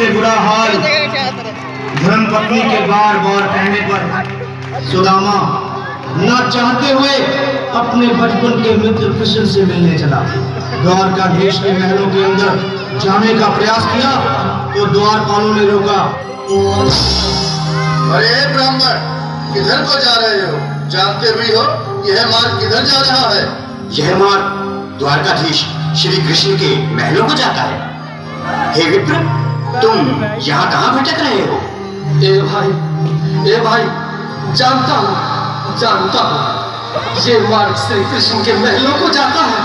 से बुरा हाल धर्मपत्नी के बार बार कहने पर सुदामा न चाहते हुए अपने बचपन के मित्र कृष्ण से मिलने चला। द्वारकाधीश के महलों के अंदर जाने का प्रयास किया तो द्वारपालों ने रोका। अरे ब्राह्मण, किधर को जा रहे हो? जानते भी हो यह मार्ग किधर जा रहा है? यह मार्ग द्वारकाधीश श्री कृष्ण के महलों को जाता है। हे विप्र, तुम यहाँ कहाँ भटक रहे हो? ए भाई, जानता हूँ ये मार्ग श्री कृष्ण के महलों को जाता है।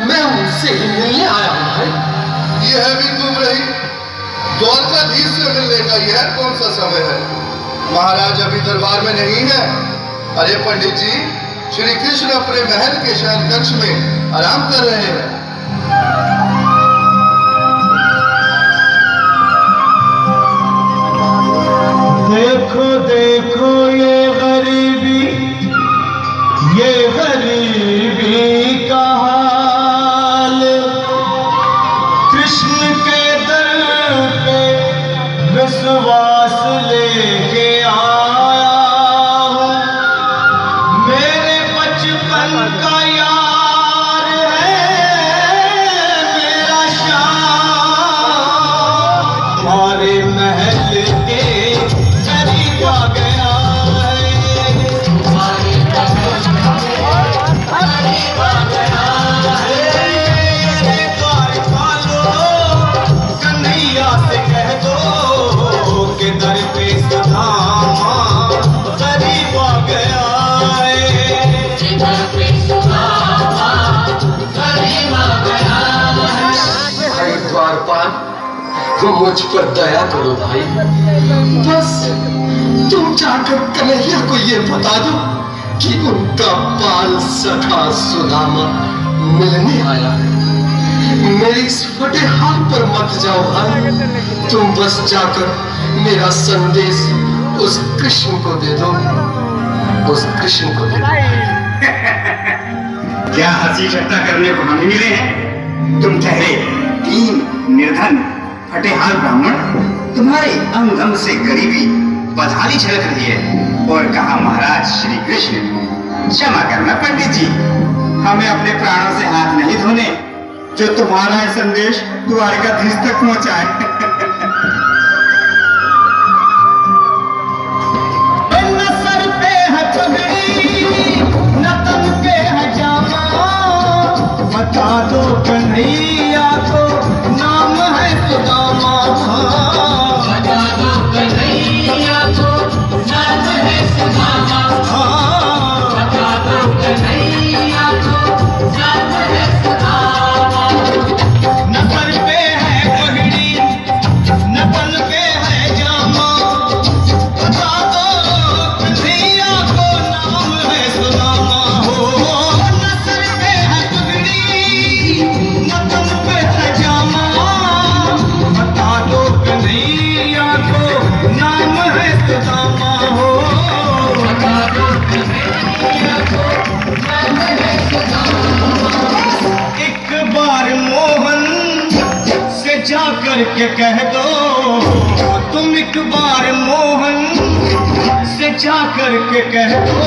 मैं उनसे ही मिलने आया हूँ भाई। यह भी तुम रही? द्वारकाधीश से मिलने का यह कौन सा समय है? महाराज अभी दरबार में नहीं है। अरे पंडित जी, श्री कृष्ण अपने महल के शयन कक्ष में आराम कर रहे हैं। देखो देखो ये गरीबी का हाल, कृष्ण के दर पे विश्वास लेके आया हूँ। मेरे बचपन का यार है मेरा श्याम, हमारे महल के करीब आ गया है। हमारे महल के करीब आ गया है। द्वारपालो कन्हैया से कह दो कि दर पे सुदामा करीब आ गया है। दर पे सुदामा करीब आ गया है। भाई द्वारपाल, मुझ पर दया करो भाई। बस तुम जाकर कन्हैया को ये बता दो कि उनका बाल सखा सुदामा मिलने आया है। मेरे इस फटे हाल पर मत जाओ भाई। तुम बस जाकर मेरा संदेश उस कृष्ण को दे दो। क्या हंसी ठट्टा करने को हमें मिले हैं? तुम ठहरे तीन निर्धन फटेहाल ब्राह्मण, तुम्हारे अंग अंग से गरीबी बदहाली झलक रही है। और कहा महाराज श्री कृष्ण, क्षमा करना पंडित जी, हमें अपने प्राणों से हाथ नहीं धोने जो तुम्हारा है संदेश द्वारकाधीश तक पहुंचाए। न सर पे है पगड़ी, न तन पे है जामा, बता दो कन्हैया को नाम है सुदामा। बता दो कन्हैया को नाम है सुदामा। बता दो कन्हैया को नाम है सुदामा। न सर पे है पगड़ी, न तन पे है जामा, बता दो कन्हैया को नाम है सुदामा। हो न सर पे है पगड़ी, न तन पे है जामा, बता दो कन्हैया को नाम है सुदामा। हो बता दो कन्हैया को नाम है सुदामा। एक बार मोहन से जाकर के कह दो, तुम एक बार मोहन से जाकर के कह दो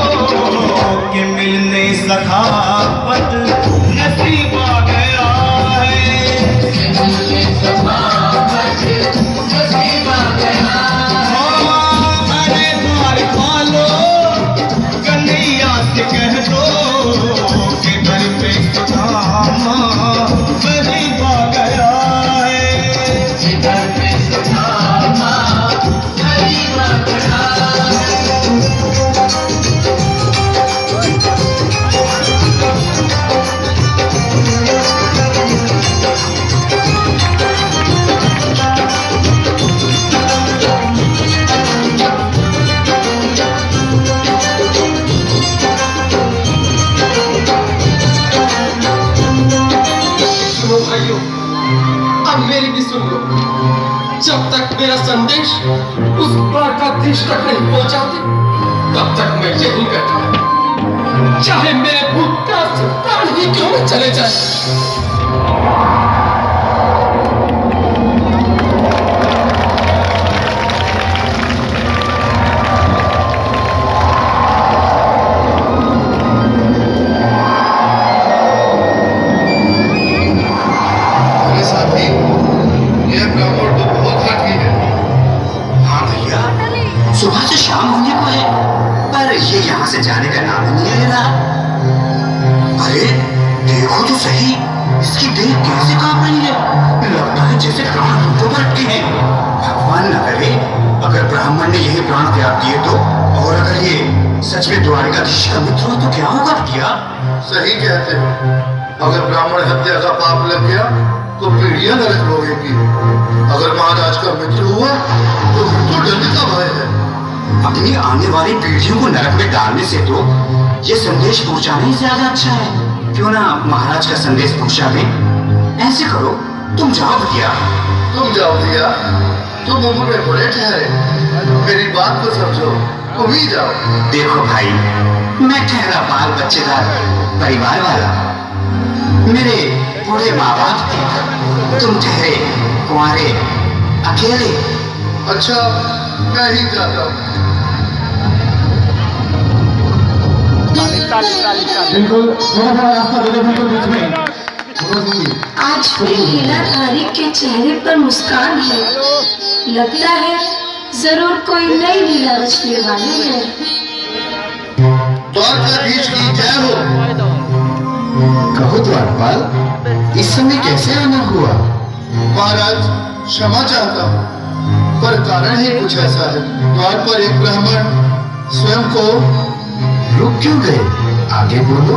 कि मिलने सखावत नसीब आ गया है। मिलने सखावत नसीब आ गया है। अरे द्वारपालो कन्हैया से कह दो कि दर पे सुदामा करीब आ गया है। दर पे सुदामा करीब आ गया सुनो भाइयों, अब मेरी भी सुन लो। जब तक मेरा संदेश उस द्वारकाधीश तक नहीं पहुंचाते, तब तक मैं यही बैठा हूं, चाहे मेरे भूत प्यास से प्राण ही क्यों न चले जाए। से प्राण तो भटके हैं। भगवान न करे अगर ब्राह्मण ने यही प्राण त्याग दिए तो, और अगर ये सच में द्वारिकाधीश का मित्र हो तो क्या होगा भैया? सही कहते हो। अगर ब्राह्मण हत्या का पाप लग गया तो पीढ़ियां नरक भोगेगी। अगर महाराज का मित्र हुआ तो मृत्यु दंड का भय है। अपनी आने वाली पीढ़ियों को नरक में डालने से तो ये संदेश पहुंचाना ही ज्यादा अच्छा है। क्यों ना महाराज का संदेश पहुंचा दें? ऐसे करो, तुम जाओ भैया। तुम जाओ भैया, तुम उम्र में बड़े ठहरे, मेरी बात को समझो, तुम ही जाओ। देखो भाई, मैं ठहरा बाल बच्चेदार परिवार वाला, मेरे बूढ़े माँ बाप थे, तुम ठहरे कुंवारे अकेले। अच्छा, मैं ही जाता हूँ। बिल्कुल, थोड़ा सा रास्ता दे दो, बिल्कुल बीच में। आज भी लीलाधारी के चेहरे पर मुस्कान है। लगता है जरूर कोई नई लीला रचने वाले हैं। द्वारकाधीश की जय हो। कहो द्वारपाल, इस समय कैसे आना हुआ? महाराज, क्षमा चाहता हूँ, पर कारण ही कुछ ऐसा है। द्वार पर एक ब्राह्मण स्वयं को रुक क्यों गए? आगे बोलो।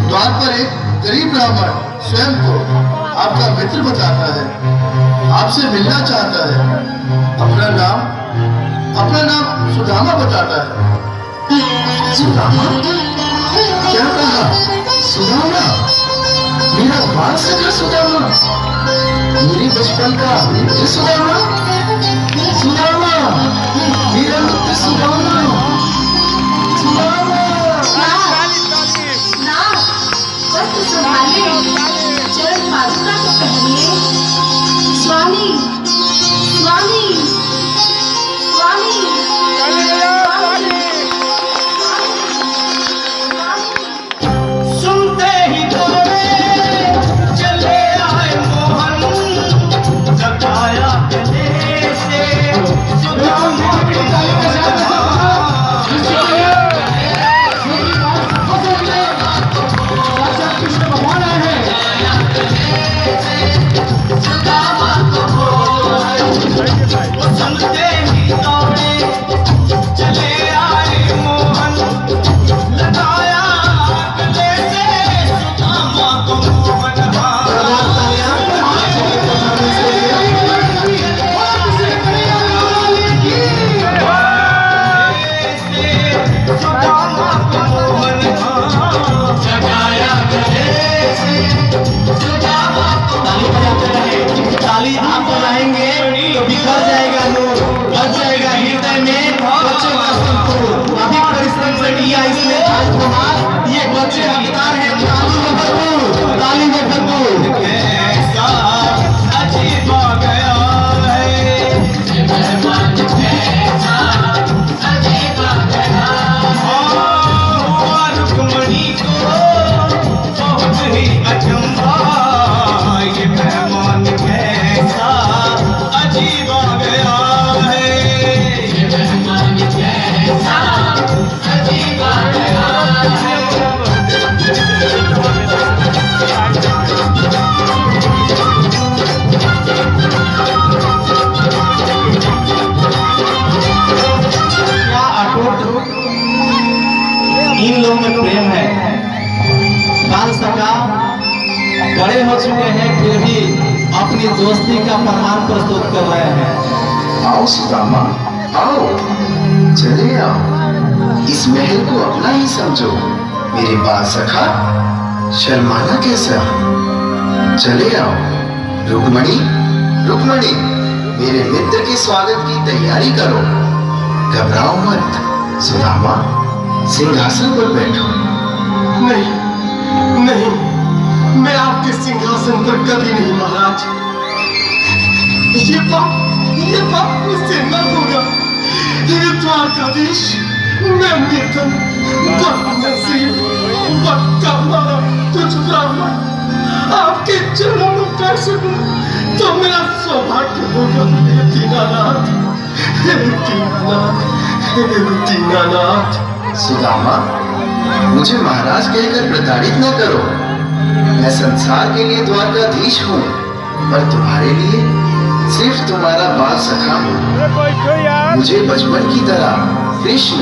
द्वार पर एक गरीब ब्राह्मण स्वयं को आपका मित्र बताता है, आपसे मिलना चाहता है। अपना नाम सुदामा बताता है। सुदामा? क्या कहा? सुदामा? मेरा बाल सखा सुदामा? मेरी बचपन का मित्र सुदामा? सुदामा, मेरा मित्र सुदामा, सुदामा। ना, वस्त्र संभालिए, चरण पादुका को पहनिए। स्वामी, स्वामी, स्वामी, सुनते ही दौड़े चले आए मोहन, जगाया गले से सुदामा के कृष्ण भगवान आए हैं। सुनते ही दौड़े चले आए मोहन, लगाया गले से सुदामा को मोहन। सुदामा को मोहन जगाया गले से सुदामा को। ताली आप बनाएंगे तो बिखर जाएगा नूर, बच जाएगा हृदय में बच्चों का संतूर। अभी परिश्रम से किया इसने आज तुम्हार, ये बच्चे हकदार है ताली में भरपूर, ताली में भरपूर। कैसा अजीब आ गया है मेहमान, कैसा अजीब आ गया है। रुक्मणी को बहुत ही अचंभा, ये मेहमान कैसा अजीब आ गया है। ये मेहमान कैसा अजीब आ गया है। क्या अटूट इन लोगों में प्रेम है। बाल सखा बड़े हो चुके हैं फिर भी अपनी दोस्ती का प्रमाण प्रस्तुत कर रहे हैं। आओ सुदामा, आओ, चले आओ, इस महल को अपना ही समझो। मेरे बाल सखा, शर्माना कैसा? चले आओ। रुक्मणी, रुक्मणी, मेरे मित्र के स्वागत की तैयारी करो। घबराओ मत। सुदामा, सिंहासन पर बैठो। नहीं, नहीं, मैं आपके सिंहासन पर कभी नहीं महाराज। ये पाप मुझसे न होगा। ये द्वारकाधीश, मैं निर्धन, बदनसीब, बदकामारा, तुझ ब्राह्मण आपके चरणों में बैठ सकूं तो मेरा सौभाग्य होगा। हे दीनानाथ, हे दीनानाथ, हे दीनानाथ। सुदामा, मुझे महाराज कहकर प्रताड़ित न करो। मैं संसार के लिए द्वारकाधीश हूँ, पर तुम्हारे लिए सिर्फ तुम्हारा बाल सखा हूँ। मुझे बचपन की तरह कृष्ण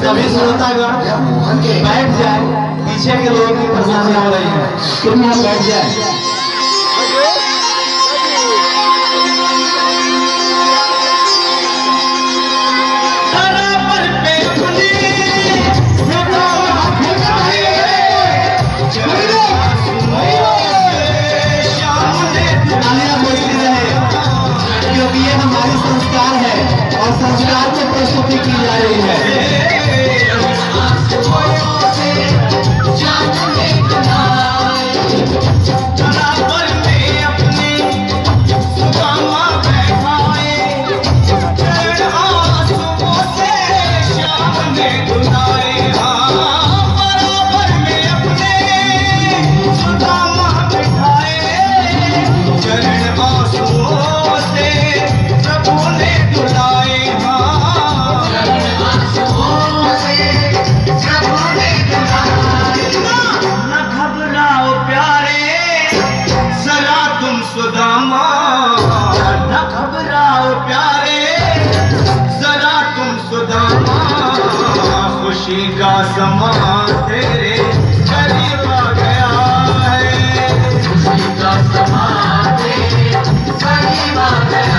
सभी श्रोतागण या मोहन के बैठ जाए, पीछे के लोगों की परेशानी हो रही है, तुम यहाँ बैठ जाए। क्योंकि ये हमारी संस्कार है और संस्कार को प्रस्तुति की जा रही है। खुशी का समा तेरे करीब आ गया है, खुशी का समा तेरे करीब आ गया।